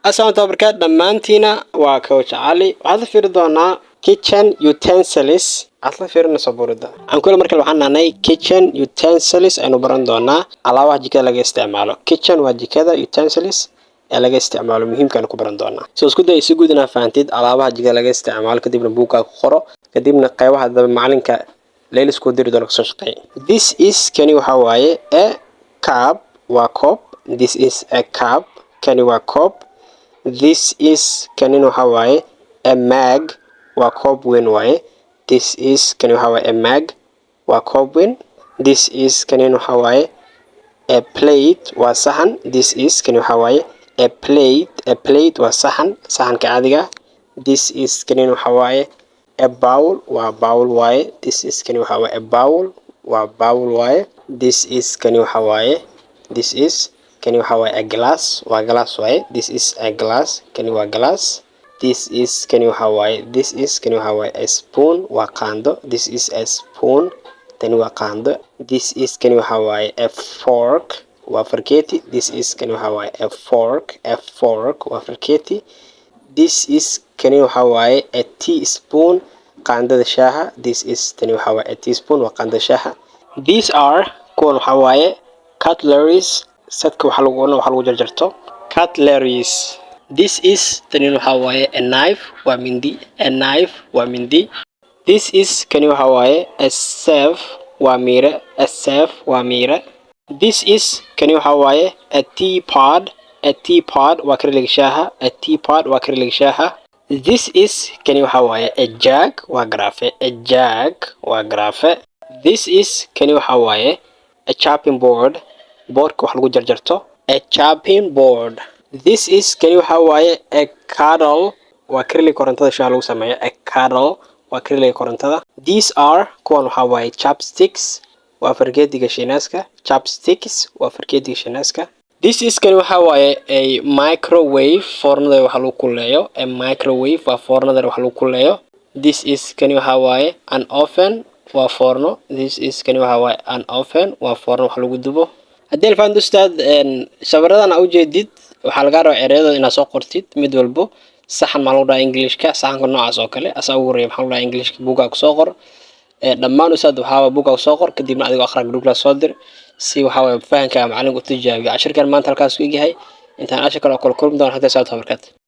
السلام عليكم بركات دمانتينا وكوتش علي وهذا في رضانا kitchen utensils أصلا في رنا صبور ده عن كل مركل وحنا ناي kitchen utensils أنو برندونا على واحد كذا لقى استعماله kitchen واحد كذا utensils لقى استعماله مهم كانوا كبرندونا سو كده يسوقنا فانتيد على واحد كذا لقى استعماله كده بنبوكا خرا كده من قيوة هذا معلن ك ليل سكودير دونك سشقي this is كاني وحواي a cup وكوب this is a cup كاني وكوب This is كانين وحواي a mag وكوب وين واي This is كانين وحواي a mag وكوب وين This is كانين وحواي a plate وصحن This is كانين وحواي a plate وصحن صحن كعادية This is كانين وحواي a bowl وباول واي This is كانين وحواي a bowl وباول واي This is كانين وحواي This is كان يحوي a glass وglass واي this is a glass كان يحوي glass this is كان يحوي كان يحوي a spoon وقاندو this is a spoon تاني وقاندو this is كان يحوي a fork وفركيتي this is كان يحوي a fork وفركيتي this is كان يحوي a teaspoon قاندو الشاحة this is تاني يحوي a teaspoon وقاندو الشاحة these are كون يحوي cutleries sadka waxa lagu jarjarto cutleries this is tani waxa waaye a knife waa mindi this is kani waxa waaye a safe waa miire this is kani waxa waaye a teapot waa kariliga shaaha this is kani waxa waaye a jug waa garaafe this is kani waxa waaye a chopping board boardka wax lagu jarjarto a chopping board this is kani waxa waaye a kettle waa kariliga korontada shaaha lagu sameeyo a kettle waa kariliga korontada these are kuwan waxa waaye chopsticks waa fargeetiga shiinaaska this is kani waxa waaye a microwave foornada wax lagu kuleeyo a microwave waa foornada wax lagu kuleeyo this is kani waxa waaye an oven waa foorno this is kani waxa waaye an oven waa foorno wax lagu dubo haddii alfaan ustaad sawiradan aad u jeedid waxa laga rabaa ereyada inaad soo qortid mid walbo saxan ma lagu dhahay Englishka saxanka noocaas oo kale asaa ugu horeeya waxa lagu dhahay Englishka buuga ku soo qor dhammaan ustaad waxa buuga ku soo qor kadibna adiga akhriga group la soo dir si waxa way fahanka macallinka u tijaabiyo cashirkan maanta halkaas ku yahay intaan cashir kale oo kala kulmi doono hadda saad tabarkat